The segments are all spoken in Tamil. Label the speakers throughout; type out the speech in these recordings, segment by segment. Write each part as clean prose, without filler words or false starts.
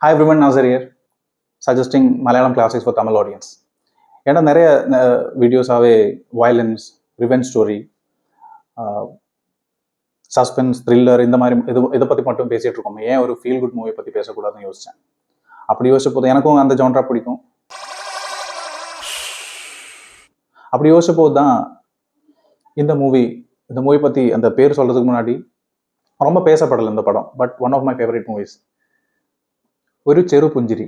Speaker 1: Hi everyone, Nazar here, suggesting Malayalam classics for Tamil audience. ஏன்னா நிறைய வீடியோஸாகவே violence, revenge story, suspense, thriller இந்த மாதிரி இதை பற்றி மட்டும் பேசிகிட்டு இருக்கோம். ஏன் ஒரு ஃபீல் குட் மூவி பற்றி பேசக்கூடாதுன்னு யோசித்தேன். அப்படி யோசிச்ச போது எனக்கும் அந்த ஜான்ரா பிடிக்கும். அப்படி யோசிச்ச போது தான் இந்த மூவி பற்றி அந்த பேர் சொல்கிறதுக்கு முன்னாடி ரொம்ப பேசப்படலை இந்த படம். But one of my favourite movies, ஒரு செரு புஞ்சிரி.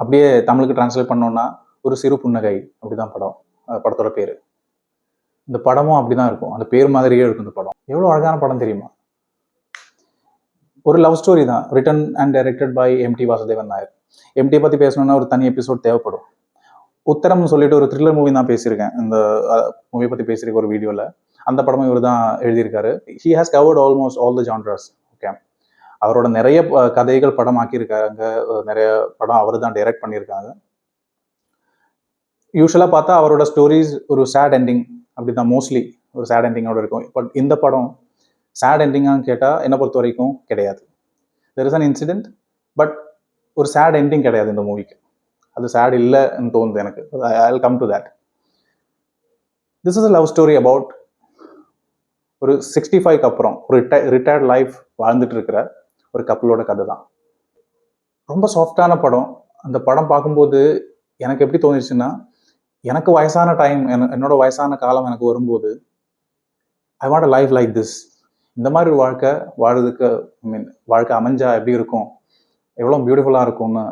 Speaker 1: அப்படியே தமிழுக்கு டிரான்ஸ்லேட் பண்ணோன்னா ஒரு சிறு புன்னகை, அப்படிதான் படத்தோட பேர். இந்த படமும் அப்படிதான் இருக்கும், அந்த பேர் மாதிரியே இருக்கும். இந்த படம் எவ்வளோ அழகான படம் தெரியுமா? ஒரு லவ் ஸ்டோரி தான், written and directed by M T Vasudevan Nair. எம்டியை பற்றி பேசணும்னா ஒரு தனி எபிசோட் தேவைப்படும். உத்தரம்னு சொல்லிட்டு ஒரு த்ரில்லர் மூவி தான் பேசியிருக்கேன், இந்த மூவியை பற்றி பேசியிருக்க ஒரு வீடியோவில். அந்த படமும் இவர் தான் எழுதியிருக்காரு. He has covered almost all the genres. Okay, அவரோட நிறைய கதைகள் படம் ஆக்கியிருக்காங்க, நிறைய படம் அவர் தான் டைரக்ட் பண்ணியிருக்காங்க. யூஸ்வலாக பார்த்தா அவரோட ஸ்டோரிஸ் ஒரு சேட் எண்டிங், அப்படி தான் மோஸ்ட்லி ஒரு சேட் எண்டிங்கோட இருக்கும். பட் இந்த படம் சேட் எண்டிங்கான்னு கேட்டால் என்னை பொறுத்த வரைக்கும் கிடையாது. There is an incident, but ஒரு சேட் எண்டிங் கிடையாது இந்த மூவிக்கு. அது சேட் இல்லைன்னு தோணுது எனக்கு. I will come to that. This is a love story about ஒரு 65க்கு அப்புறம் ஒரு ரிட்டையர்ட் லைஃப் வாழ்ந்துட்டு இருக்கிற ஒரு கப்பலோட கதை தான். ரொம்ப சாஃப்டான படம். அந்த படம் பார்க்கும்போது எனக்கு எப்படி தோணுச்சுன்னா, எனக்கு வயசான டைம், என்னோட வயசான காலம் எனக்கு வரும்போது, I want a life like this. இந்த மாதிரி ஒரு வாழ்க்கை அமைஞ்சா எப்படி இருக்கும், எவ்வளோ பியூட்டிஃபுல்லாக இருக்கும்னு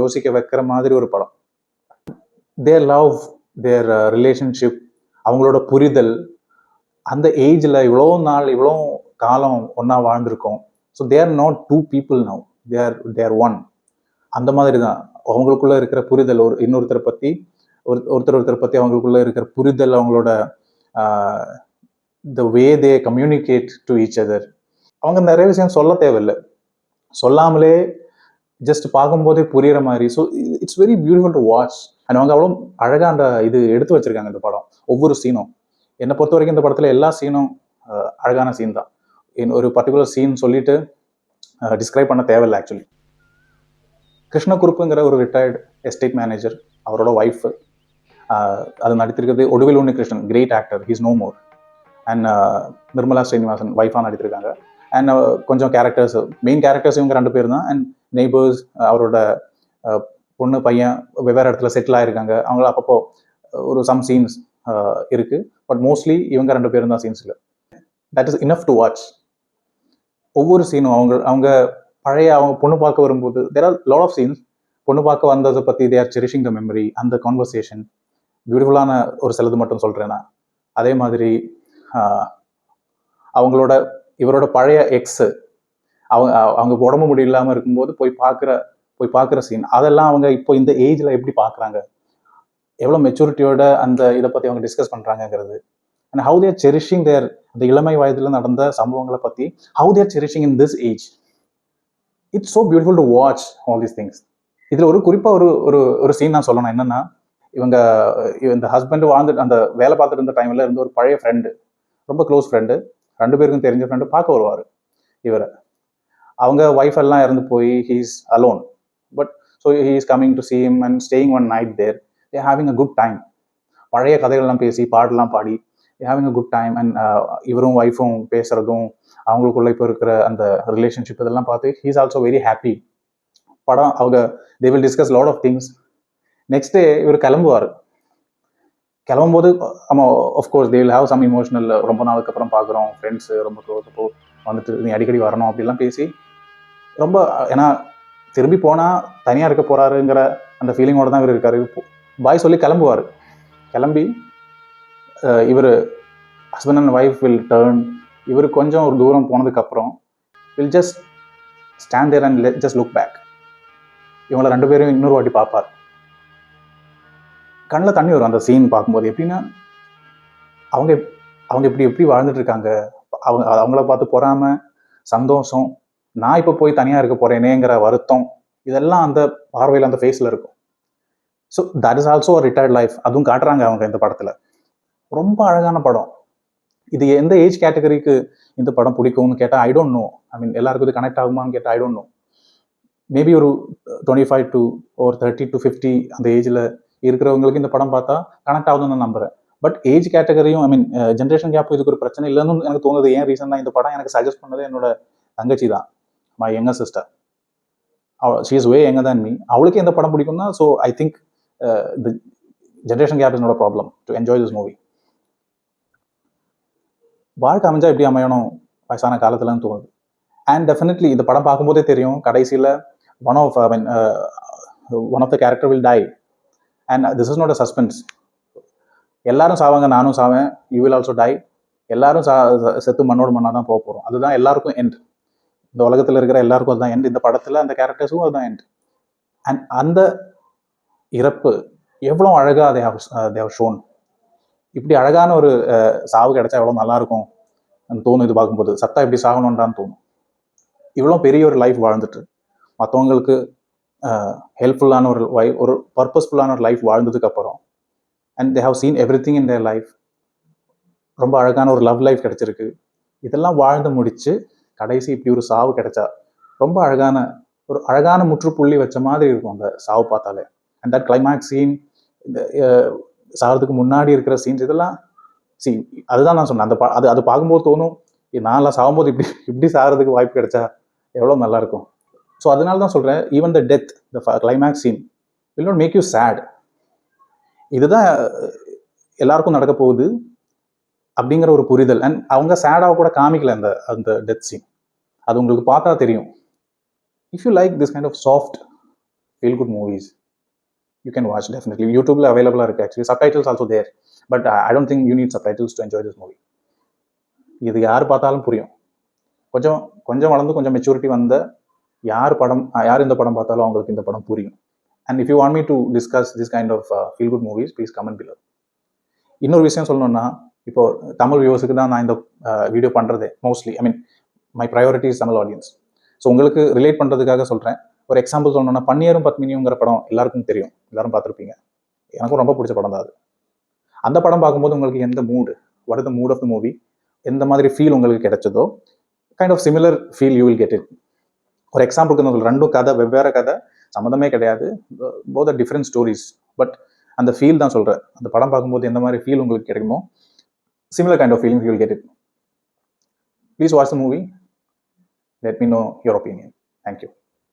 Speaker 1: யோசிக்க வைக்கிற மாதிரி ஒரு படம். தேர் லவ், தேர் ரிலேஷன்ஷிப், அவங்களோட புரிதல், அந்த ஏஜில் இவ்வளோ காலம் ஒன்றா வாழ்ந்திருக்கோம். So they are not two people now, they are one. அந்த மாதிரி தான் அவங்களுக்குள்ள இருக்கிற புரிதல், ஒருத்தரை பற்றி அவங்களுக்குள்ள இருக்கிற புரிதல், அவங்களோட த வே தே கம்யூனிகேட் டு ஈச் அதர். அவங்க நிறைய விஷயம் சொல்ல தேவையில்லை, சொல்லாமலே ஜஸ்ட் பார்க்கும்போதே புரியுற மாதிரி. So it's very beautiful to watch. And அவங்க அவ்வளோ அழகாக அந்த இது எடுத்து வச்சிருக்காங்க இந்த படம். ஒவ்வொரு சீனும், என்னை பொறுத்த வரைக்கும் இந்த படத்தில் எல்லா சீனும் அழகான சீன் தான். ஒரு பர்டிகுலர் சீன் சொல்லிட்டு டிஸ்கிரைப் பண்ண தேவையில்லை. ஆக்சுவலி கிருஷ்ணகுருப்புங்கிற ஒரு ரிட்டையர்டு எஸ்டேட் மேனேஜர், அவரோட ஒய்ஃபு, அது நடித்திருக்கிறது Oduvil Unnikrishnan, great actor, he's no more. And Nirmala Srinivasan ஒய்ஃபாக நடித்திருக்காங்க. அண்ட் கொஞ்சம் கேரக்டர்ஸ், மெயின் கேரக்டர்ஸ் இவங்க 2 பேர் தான். அண்ட் நெய்பர்ஸ், அவரோட பொண்ணு பையன் வெவ்வேறு இடத்துல செட்டில் ஆகிருக்காங்க. அவங்கள அப்பப்போ ஒரு சம் சீன்ஸ் இருக்குது. பட் மோஸ்ட்லி இவங்க 2 பேரும் தான் சீன்ஸில். That is enough to watch. ஒவ்வொரு சீனும் அவங்க பழைய பொண்ணு பார்க்க வரும்போது, there are lot of scenes. பொண்ணு பார்க்க வந்ததை பற்றி they are cherishing the memory, அந்த கான்வர்சேஷன் பியூட்டிஃபுல்லான ஒரு சிலது மட்டும் சொல்கிறேன்னா. அதே மாதிரி இவரோட பழைய எக்ஸு, அவங்க உடம்பு முடியில்லாமல் இருக்கும்போது போய் பார்க்குற சீன், அதெல்லாம் அவங்க இப்போ இந்த ஏஜில் எப்படி பார்க்குறாங்க, எவ்வளோ மெச்சூரிட்டியோட அந்த இதை பற்றி அவங்க டிஸ்கஸ் பண்ணுறாங்கங்கிறது. And how they're cherishing their, அந்த இளமை வயதில் நடந்த சம்பவங்களை பற்றி how they're cherishing in this age. It's so beautiful to watch all these things. இதில் ஒரு குறிப்பாக ஒரு சீன் நான் சொல்லணும். என்னென்னா, இந்த ஹஸ்பண்ட் அந்த வேலை பார்த்துட்டு இருந்த டைமில் இருந்த ஒரு பழைய ஃப்ரெண்டு, ரொம்ப க்ளோஸ் ஃப்ரெண்டு, 2 பேருக்கும் தெரிஞ்ச ஃப்ரெண்டு பார்க்க வருவார் இவரை. அவங்க ஒய்ஃப் எல்லாம் இறந்து போய் he is alone. But so he is coming to see him and staying one night there. they are having a good time. பழைய கதைகள்லாம் பேசி, பாடலாம் பாடி, they are having a good time. And இவரும் ஒய்ஃபும் பேசுகிறதும், அவங்களுக்குள்ள இப்போ இருக்கிற அந்த ரிலேஷன்ஷிப், இதெல்லாம் பார்த்து he is also very happy. படம் அவங்க they will discuss lot of things. Next day இவர் கிளம்பும்போது, ஆமாம், of course they will have some emotional, ரொம்ப நாளுக்கு அப்புறம் பார்க்குறோம், ஃப்ரெண்ட்ஸு ரொம்ப க்ளோஸ், அப்போ வந்துட்டு நீ அடிக்கடி வரணும் அப்படிலாம் பேசி, ரொம்ப, ஏன்னா திரும்பி போனால் தனியாக இருக்க போகிறாருங்கிற அந்த ஃபீலிங்கோடு தான் இவர் இருக்கார். பாய் சொல்லி கிளம்பி இவர் husband and wife will turn. இவர் கொஞ்சம் ஒரு தூரம் போனதுக்கப்புறம் will just stand there and just look back. இவங்களை 2 பேரும் இன்னொரு வாட்டி பார்ப்பார். கண்ணில் தண்ணி வரும் அந்த சீன் பார்க்கும்போது. எப்படின்னா, அவங்க எப்படி வாழ்ந்துட்டு இருக்காங்க, அவங்கள பார்த்து பொறாம, சந்தோஷம், நான் இப்போ போய் தனியாக இருக்க போகிறேனேங்கிற வருத்தம், இதெல்லாம் அந்த பார்வையில், அந்த ஃபேஸில் இருக்கும். So that is also retired life. அதுவும் காட்டுறாங்க அவங்க இந்த படத்தில். ரொம்ப அழகான படம். இது எந்த ஏஜ் கேட்டகரிக்கு இந்த படம் பிடிக்கும்னு கேட்டால் ஐ டோன்ட் நோ. ஐ மீன் எல்லாருக்கும் இது கனெக்ட் ஆகுமான்னு கேட்டால் ஐ டோன்ட் நோ. மேபி ஒரு 25 to ஒரு 30 to 50 அந்த ஏஜில் இருக்கிறவங்களுக்கு இந்த படம் பார்த்தா கனெக்ட் ஆகுதுன்னு நான் நம்புகிறேன். பட் ஏஜ் கேட்டகரியும் ஐ மீன் ஜென்ரேஷன் கேப் இதுக்கு ஒரு பிரச்சனை இல்லைன்னு எனக்கு தோணுது. ஏன் ரீசன்னா இந்த படம் எனக்கு சஜஸ்ட் பண்ணது என்னோட தங்கச்சி தான், my younger sister. She is way younger than me. அவளுக்கு எந்த படம் பிடிக்கும்னா, so I think the generation gap is not a problem to enjoy this movie. வாழ்க்கை அமைஞ்சா எப்படி அமையணும் வயசான காலத்துலன்னு தோணுது. அண்ட் டெஃபினெட்லி இந்த படம் பார்க்கும்போதே தெரியும், கடைசியில் one of the character will die. And this is not a suspense. எல்லாரும் சாவாங்க, நானும் சாவேன், யூ வில் ஆல்சோ டை. எல்லாரும் செத்து மண்ணோடு மண்ணாக தான் போக போகிறோம். அதுதான் எல்லாருக்கும் எண்ட். இந்த உலகத்தில் இருக்கிற எல்லாருக்கும் அதுதான் எண்ட். இந்த படத்தில் அந்த கேரக்டர்ஸும் அதுதான் எண்ட். அண்ட் அந்த இறப்பு எவ்வளோ அழகாக they have shown. இப்படி அழகான ஒரு சாவு கிடைச்சா எவ்வளோ நல்லாயிருக்கும் தோணும். இது பார்க்கும்போது சத்தா இப்படி சாகணுன்றான்னு தோணும். இவ்வளோ பெரிய ஒரு லைஃப் வாழ்ந்துட்டு மற்றவங்களுக்கு ஹெல்ப்ஃபுல்லான ஒரு பர்பஸ்ஃபுல்லான ஒரு லைஃப் வாழ்ந்ததுக்கப்புறம், and they have seen everything in their life. ரொம்ப அழகான ஒரு லவ் லைஃப் கிடைச்சிருக்கு. இதெல்லாம் வாழ்ந்து முடிச்சு கடைசி இப்படி ஒரு சாவு கிடைச்சா ரொம்ப அழகான முற்றுப்புள்ளி வச்ச மாதிரி இருக்கும் அந்த சாவு பார்த்தாலே. அண்ட் தட் கிளைமேக்ஸ் சீன், இந்த சாகிறதுக்கு முன்னாடி இருக்கிற சீன்ஸ், இதெல்லாம் சீன் அதுதான் நான் சொன்னேன். அது பார்க்கும்போது தோணும், நான்லாம் சாகும்போது இப்படி சாகிறதுக்கு வாய்ப்பு கிடைச்சா எவ்வளோ நல்லாயிருக்கும். ஸோ அதனால தான் சொல்கிறேன், even the death, the climax scene will not make you sad. இதுதான் எல்லாருக்கும் நடக்க போகுது அப்படிங்கிற ஒரு புரிதல். அண்ட் அவங்க சேடாக கூட காமிக்கல அந்த டெத் சீன். அது உங்களுக்கு பார்த்தா தெரியும். If you like this kind of soft feel good movies, you can watch definitely. யூடியூப்ல அவைலபிளாக இருக்குது actually. Subtitles also there, but I don't think you need subtitles to enjoy this movie. இது யார் பார்த்தாலும் புரியும். கொஞ்சம் வளர்ந்து கொஞ்சம் மெச்சூரிட்டி வந்த யார் இந்த படம் பார்த்தாலும் அவங்களுக்கு இந்த படம் புரியும். And if you want me to discuss this kind of feel good movies, please comment below. இன்னொரு விஷயம் சொல்லணும்னா, இப்போ தமிழ் வியூவர்ஸுக்கு தான் நான் இந்த வீடியோ பண்ணுறது mostly. I mean my priority is Tamil audience. So உங்களுக்கு ரிலேட் பண்ணுறதுக்காக சொல்கிறேன். ஒரு எக்ஸாம்பிள் சொல்லணும்னா, பன்னியரும் பத்மினியுங்கிற படம் எல்லாருக்கும் தெரியும், எல்லாரும் பார்த்துருப்பீங்க. எனக்கும் ரொம்ப பிடிச்ச படம் தான் அது. அந்த படம் பார்க்கும்போது உங்களுக்கு எந்த mood, what is the mood of the movie, எந்த மாதிரி ஃபீல் உங்களுக்கு கிடைச்சதோ, kind of similar feel you will get it. ஒரு எக்ஸாம்பிளுக்கு நான் ரெண்டும் கதை, வெவ்வேறு கதை, சம்மந்தமே கிடையாது, both are different stories. But அந்த ஃபீல் தான் சொல்கிறேன். அந்த படம் பார்க்கும்போது எந்த மாதிரி ஃபீல் உங்களுக்கு கிடைக்குமோ, similar kind of feelings you will get it. Please watch the movie. Let me know your opinion. Thank you.